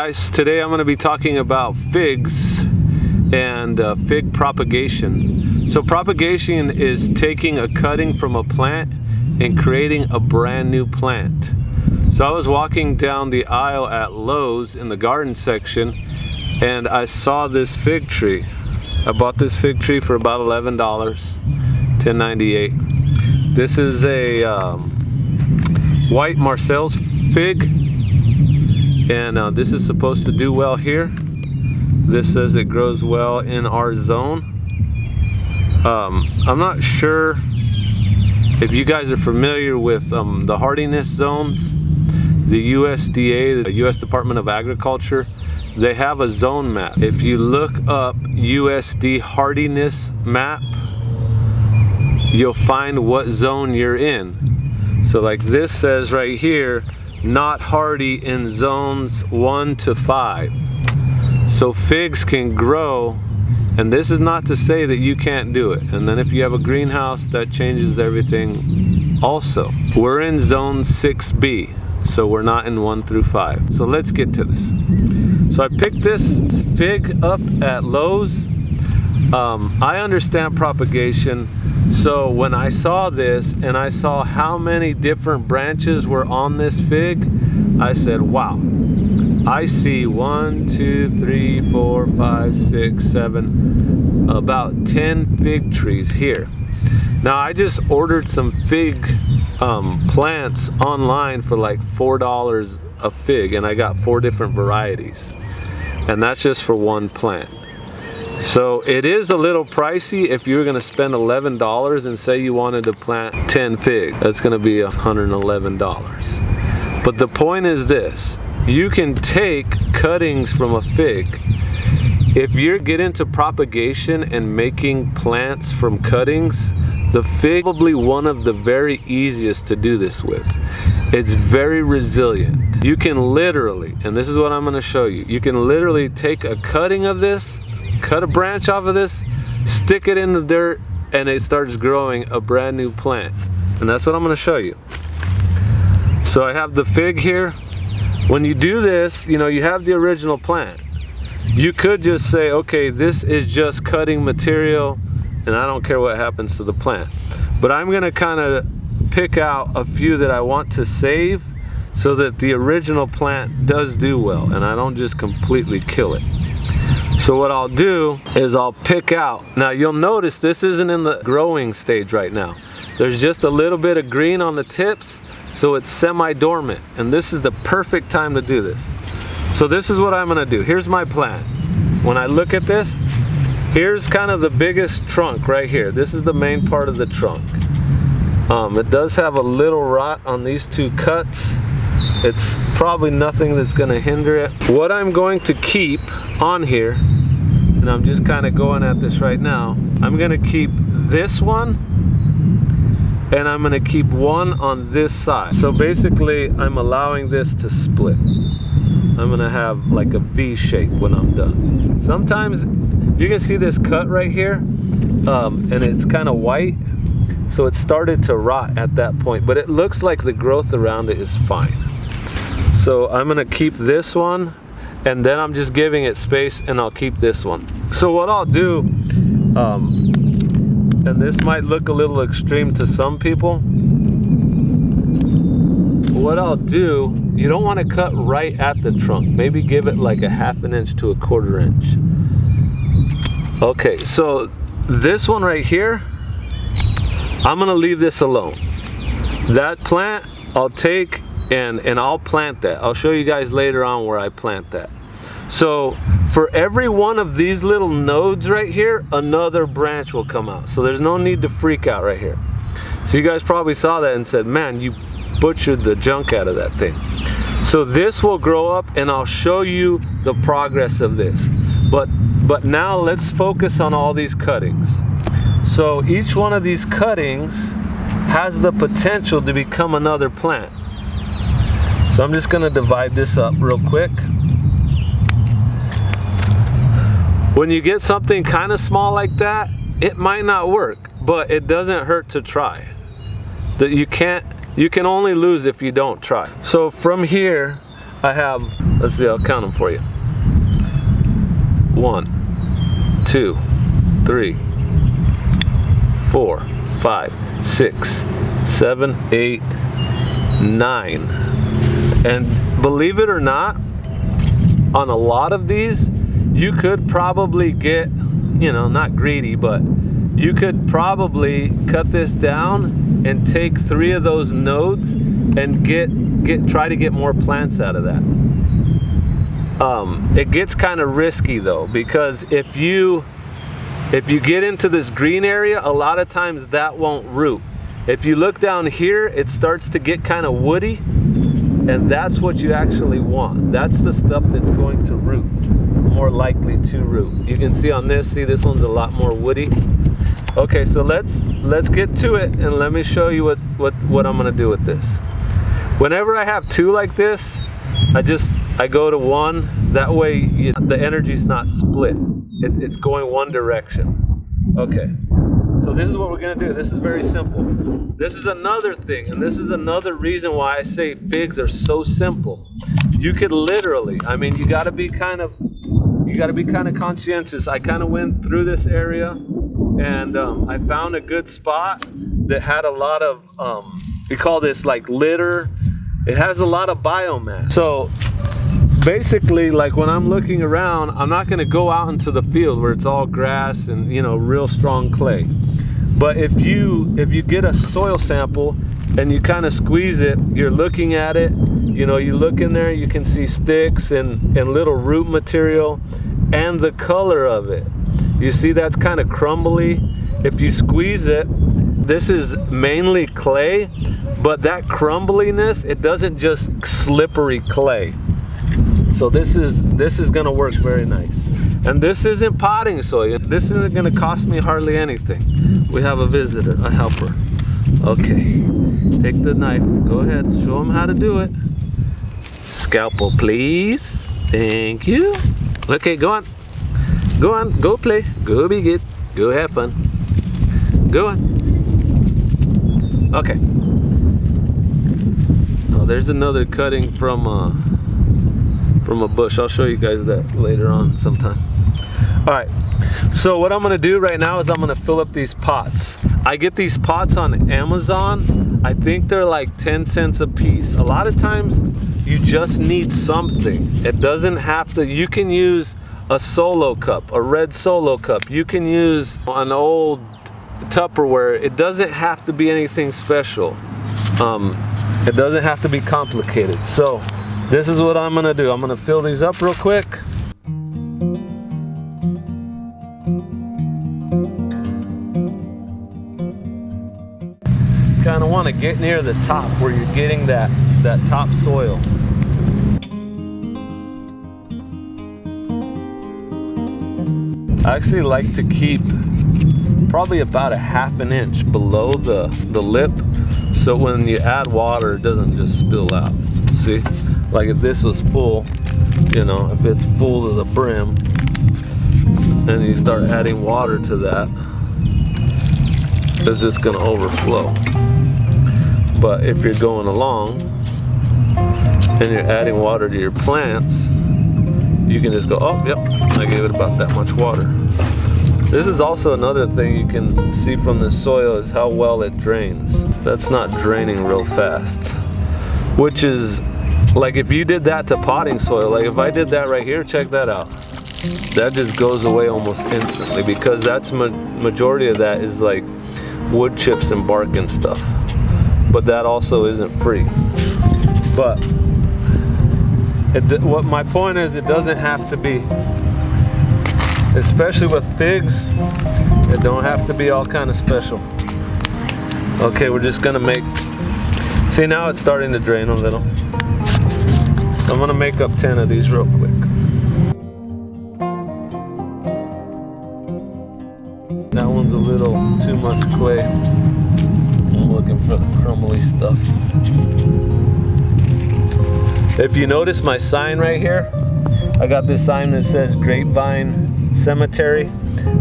guys, today I'm going to be talking about figs and fig propagation. So propagation is taking a cutting from a plant and creating a brand new plant. So I was walking down the aisle at Lowe's in the garden section and I saw this fig tree. I bought this fig tree for about $11, $10.98. This is a white Marcel's fig, and this is supposed to do well here. This says it grows well in our zone. I'm not sure if you guys are familiar with the hardiness zones. The USDA, the US Department of Agriculture, they have a zone map. If you look up USD hardiness map, you'll find what zone you're in. So like this says right here, not hardy in zones 1 to 5. So figs can grow, and this is not to say that you can't do it. And then if you have a greenhouse, that changes everything also. We're in zone 6B, so we're not in 1 through 5. So let's get to this. So I picked this fig up at Lowe's. I understand propagation. So when I saw this and I saw how many different branches were on this fig, I said, wow, I see 1, 2, 3, 4, 5, 6, 7, about 10 fig trees here. Now I just ordered some fig plants online for like $4 a fig, and I got 4 different varieties, and that's just for one plant. So it is a little pricey if you're going to spend $11 and say you wanted to plant 10 figs. That's going to be $111. But the point is this: you can take cuttings from a fig. If you get into propagation and making plants from cuttings, the fig is probably one of the very easiest to do this with. It's very resilient. You can literally, and this is what I'm going to show you, you can literally take a cutting of this, cut a branch off of this, stick it in the dirt, and it starts growing a brand new plant. And that's what I'm going to show you. So I have the fig here. When you do this, you know, you have the original plant. You could just say, okay, this is just cutting material and I don't care what happens to the plant. But I'm going to kind of pick out a few that I want to save so that the original plant does do well and I don't just completely kill it. So what I'll do is I'll pick out. Now you'll notice this isn't in the growing stage right now. There's just a little bit of green on the tips, so it's semi-dormant, and this is the perfect time to do this. So this is what I'm gonna do. Here's my plant. When I look at this, here's kind of the biggest trunk right here. This is the main part of the trunk. It does have a little rot on these 2 cuts. It's probably nothing that's gonna hinder it. What I'm going to keep on here, and I'm just kind of going at this right now, I'm gonna keep this one, and I'm gonna keep one on this side. So basically, I'm allowing this to split. I'm gonna have like a V shape when I'm done. Sometimes you can see this cut right here, and it's kind of white, so it started to rot at that point, but it looks like the growth around it is fine. So I'm gonna keep this one, and then I'm just giving it space, and I'll keep this one. So what I'll do, and this might look a little extreme to some people, what I'll do, you don't want to cut right at the trunk. Maybe give it like a ½ inch to a ¼ inch. Okay, so this one right here, I'm gonna leave this alone. That plant, I'll take and I'll plant that. I'll show you guys later on where I plant that. So for every one of these little nodes right here, another branch will come out. So there's no need to freak out right here. So you guys probably saw that and said, man, you butchered the junk out of that thing. So this will grow up, and I'll show you the progress of this. But now let's focus on all these cuttings. So each one of these cuttings has the potential to become another plant. So I'm just gonna divide this up real quick. When you get something kind of small like that, it might not work, but it doesn't hurt to try. You can only lose if you don't try. So from here, I have Let's see, I'll count them for you. 1, 2, 3, 4, 5, 6, 7, 8, 9. And believe it or not, on a lot of these, you could probably get, you know, not greedy, but you could probably cut this down and take 3 of those nodes and try to get more plants out of that. It gets kind of risky though, because if you get into this green area, a lot of times that won't root. If you look down here, it starts to get kind of woody, and that's what you actually want. That's the stuff that's going to root, more likely to root. You can see on this, see this one's a lot more woody. Okay, so let's get to it, and let me show you what I'm gonna do with this. Whenever I have 2 like this, I go to 1. That way the energy's not split. It's going one direction. Okay, so this is what we're gonna do. This is very simple. This is another thing, and this is another reason why I say figs are so simple. You could literally, I mean, you gotta be kind of conscientious. I kind of went through this area, and I found a good spot that had a lot of, we call this like litter. It has a lot of biomass. So basically, like when I'm looking around, I'm not gonna go out into the field where it's all grass and, you know, real strong clay. But if you get a soil sample and you kind of squeeze it, you're looking at it, you know, you look in there, you can see sticks and little root material and the color of it. You see that's kind of crumbly. If you squeeze it, this is mainly clay, but that crumbliness, it doesn't just slippery clay. So this is gonna work very nice. And this isn't potting soil. This isn't gonna cost me hardly anything. We have a visitor, a helper. Okay, take the knife, go ahead, show them how to do it. Scalpel, please. Thank you. Okay, go on. Go on, go play. Go be good. Go have fun. Go on. Okay. Oh, there's another cutting from a bush. I'll show you guys that later on sometime. All right, so what I'm gonna do right now is I'm gonna fill up these pots. I get these pots on Amazon. I think they're like 10 cents a piece. A lot of times you just need something. It doesn't have to, you can use a Solo cup, a red Solo cup. You can use an old Tupperware. It doesn't have to be anything special. It doesn't have to be complicated. So this is what I'm gonna do. I'm gonna fill these up real quick. Kind of want to get near the top where you're getting that top soil. I actually like to keep probably about a ½ inch below the lip, so when you add water it doesn't just spill out. See, like if this was full, you know, if it's full to the brim and you start adding water to that, it's just gonna overflow. But if you're going along and you're adding water to your plants, you can just go, oh, yep, I gave it about that much water. This is also another thing you can see from the soil is how well it drains. That's not draining real fast, which is like if you did that to potting soil, like if I did that right here, check that out. That just goes away almost instantly, because that's majority of that is like wood chips and bark and stuff. But that also isn't free. But what my point is, it doesn't have to be, especially with figs, it don't have to be all kind of special. Okay, we're just gonna make, see now it's starting to drain a little. I'm gonna make up 10 of these real quick. That one's a little too much clay. I'm looking for the crumbly stuff. If you notice my sign right here, I got this sign that says Grapevine Cemetery.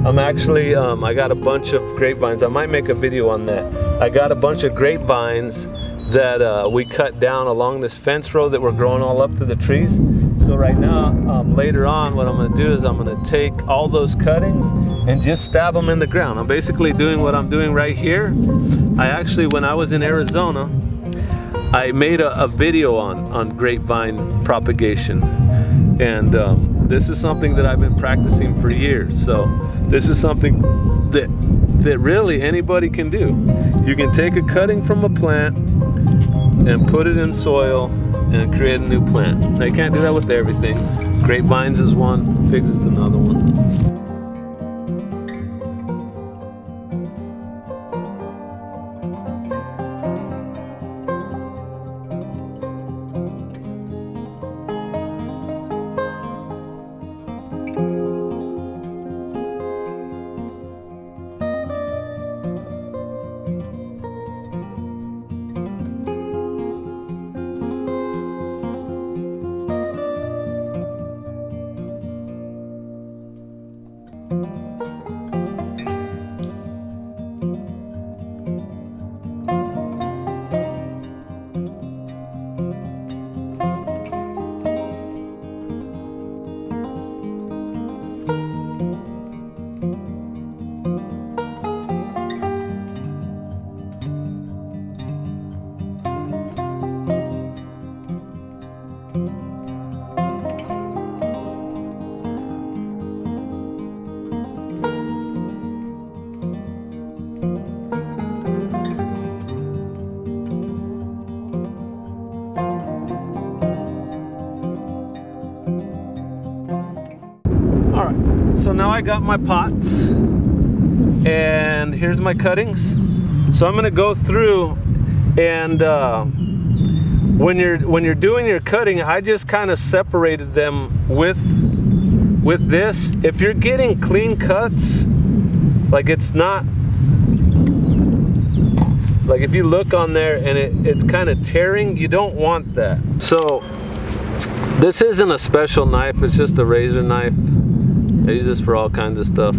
I'm actually, I got a bunch of grapevines. I might make a video on that. I got a bunch of grapevines that we cut down along this fence row that were growing all up to the trees. So right now, later on, what I'm going to do is I'm going to take all those cuttings and just stab them in the ground. I'm basically doing what I'm doing right here. I actually, when I was in Arizona, I made a video on grapevine propagation. And this is something that I've been practicing for years. So this is something that really anybody can do. You can take a cutting from a plant and put it in soil and create a new plant. Now you can't do that with everything. Grapevines is one, figs is another one. So now I got my pots and here's my cuttings. So I'm gonna go through and when you're doing your cutting, I just kind of separated them with this. If you're getting clean cuts, like it's not, like if you look on there and it's kind of tearing, you don't want that. So this isn't a special knife, it's just a razor knife. I use this for all kinds of stuff.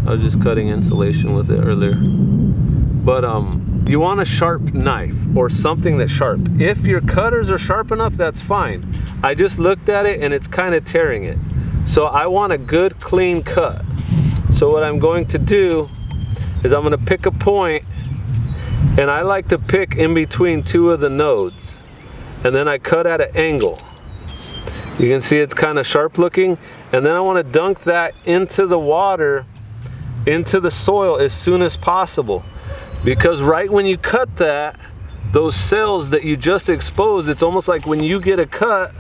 I was just cutting insulation with it earlier. But you want a sharp knife or something that's sharp. If your cutters are sharp enough, that's fine. I just looked at it and it's kind of tearing it. So I want a good clean cut. So what I'm going to do is I'm going to pick a point, and I like to pick in between two of the nodes. And then I cut at an angle. You can see it's kind of sharp looking. And then I want to dunk that into the water, into the soil as soon as possible. Because right when you cut that, those cells that you just exposed, it's almost like when you get a cut,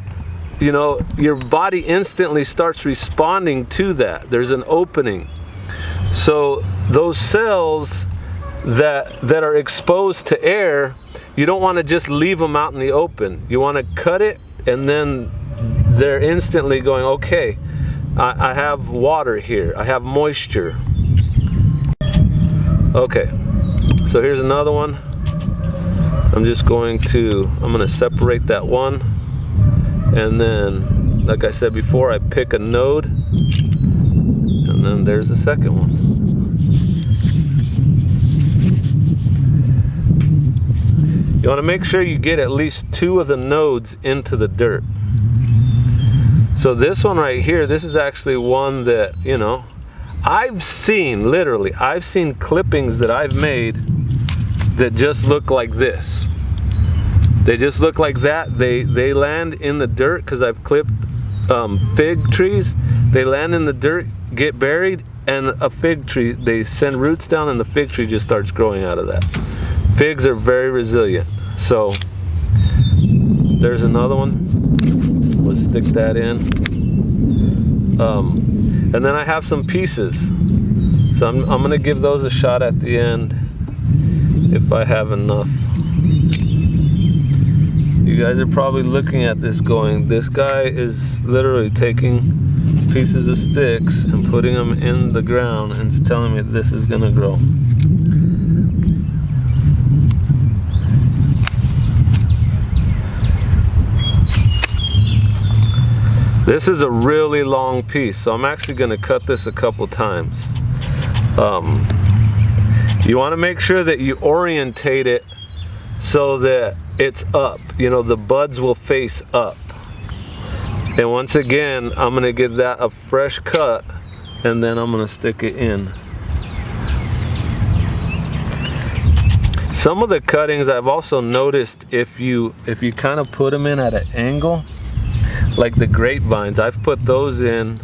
you know, your body instantly starts responding to that. There's an opening. So those cells that are exposed to air, you don't want to just leave them out in the open. You want to cut it, and then they're instantly going, okay, I have water here, I have moisture. Okay, so here's another one. I'm going to separate that one, and then, like I said before, I pick a node, and then there's the second one. You want to make sure you get at least two of the nodes into the dirt. So this one right here, this is actually one that, you know, I've seen clippings that I've made that just look like this. They just look like that. They land in the dirt because I've clipped fig trees. They land in the dirt, get buried, and a fig tree, they send roots down and the fig tree just starts growing out of that. Figs are very resilient. So there's another one. Let's stick that in. And then I have some pieces. So I'm gonna give those a shot at the end if I have enough. You guys are probably looking at this going, this guy is literally taking pieces of sticks and putting them in the ground and telling me this is gonna grow. This is a really long piece, so I'm actually going to cut this a couple times. You want to make sure that you orientate it so that it's up. You know, the buds will face up. And once again, I'm gonna give that a fresh cut, and then I'm gonna stick it in. Some of the cuttings I've also noticed, if you kind of put them in at an angle, like the grapevines, I've put those in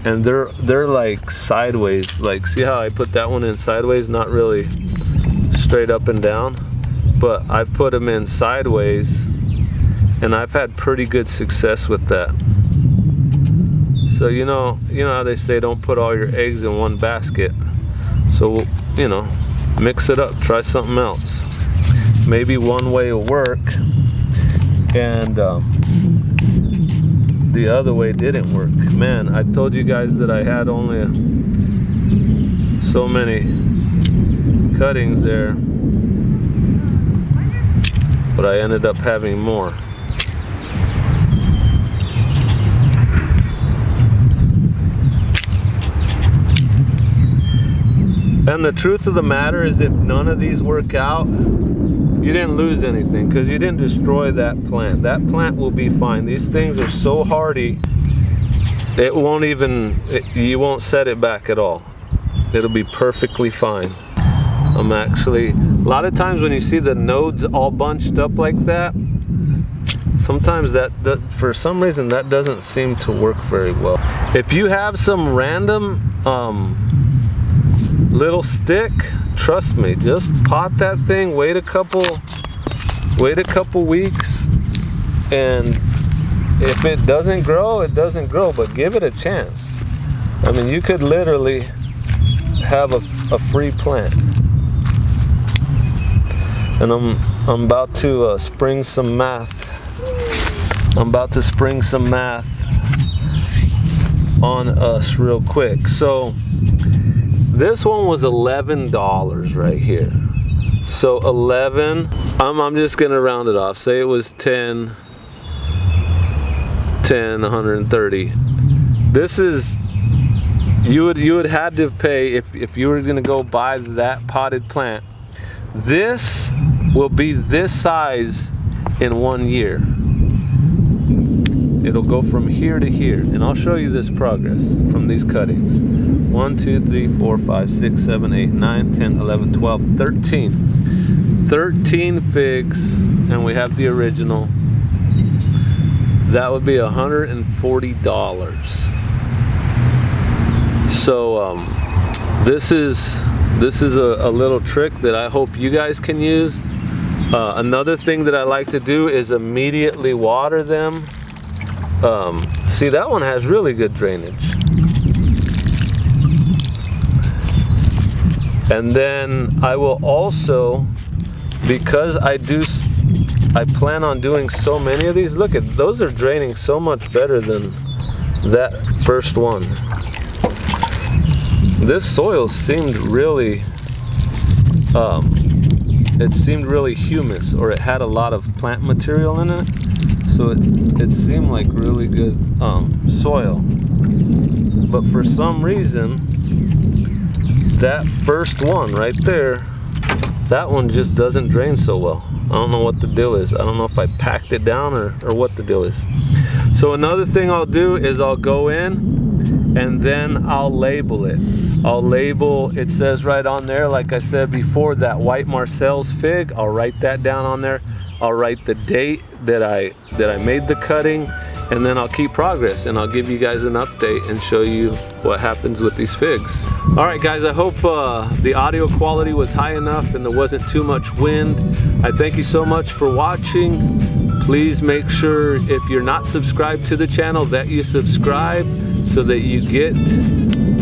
and they're like sideways. Like, see how I put that one in sideways, not really straight up and down, but I've put them in sideways and I've had pretty good success with that. So you know how they say don't put all your eggs in one basket. So, you know, mix it up, try something else. Maybe one way will work and the other way didn't work. Man, I told you guys that I had only so many cuttings there, but I ended up having more. And the truth of the matter is, if none of these work out, you didn't lose anything, because you didn't destroy that plant. That plant will be fine. These things are so hardy, it won't even, you won't set it back at all. It'll be perfectly fine. I'm actually, a lot of times when you see the nodes all bunched up like that, sometimes that for some reason that doesn't seem to work very well. If you have some random little stick, trust me, just pot that thing, wait a couple weeks, and if it doesn't grow, it doesn't grow, but give it a chance. I mean, you could literally have a free plant. And I'm about to spring some math. I'm about to spring some math on us real quick. So this one was $11 right here. So 11, I'm just gonna round it off. Say it was 10, 130. This is, you would had to pay, if you were gonna go buy that potted plant, this will be this size in 1 year. It'll go from here to here, and I'll show you this progress from these cuttings. 1, 2, 3, 4, 5, 6, 7, 8, 9, 10, 11, 12, 13. 13 figs, and we have the original. That would be $140. So this is a little trick that I hope you guys can use. Another thing that I like to do is immediately water them. See, that one has really good drainage. And then I will also, because I plan on doing so many of these, look at, those are draining so much better than that first one. This soil seemed really, it seemed really humus, or it had a lot of plant material in it. So it seemed like really good soil. But for some reason, that first one right there, that one just doesn't drain so well. I don't know what the deal is. I don't know if I packed it down or what the deal is. So another thing I'll do is I'll go in and then I'll label it. I'll label, it says right on there, like I said before, that white Marcel's fig. I'll write that down on there. I'll write the date that I made the cutting, and then I'll keep progress, and I'll give you guys an update and show you what happens with these figs. All right, guys, I hope the audio quality was high enough and there wasn't too much wind. I thank you so much for watching. Please make sure, if you're not subscribed to the channel, that you subscribe so that you get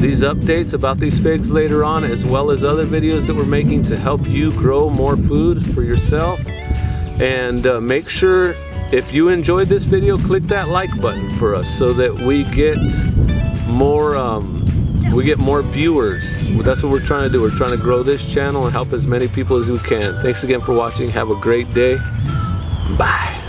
these updates about these figs later on, as well as other videos that we're making to help you grow more food for yourself. And make sure, if you enjoyed this video, click that like button for us so that we get more viewers. That's what we're trying to do. We're trying to grow this channel and help as many people as we can. Thanks again for watching. Have a great day. Bye.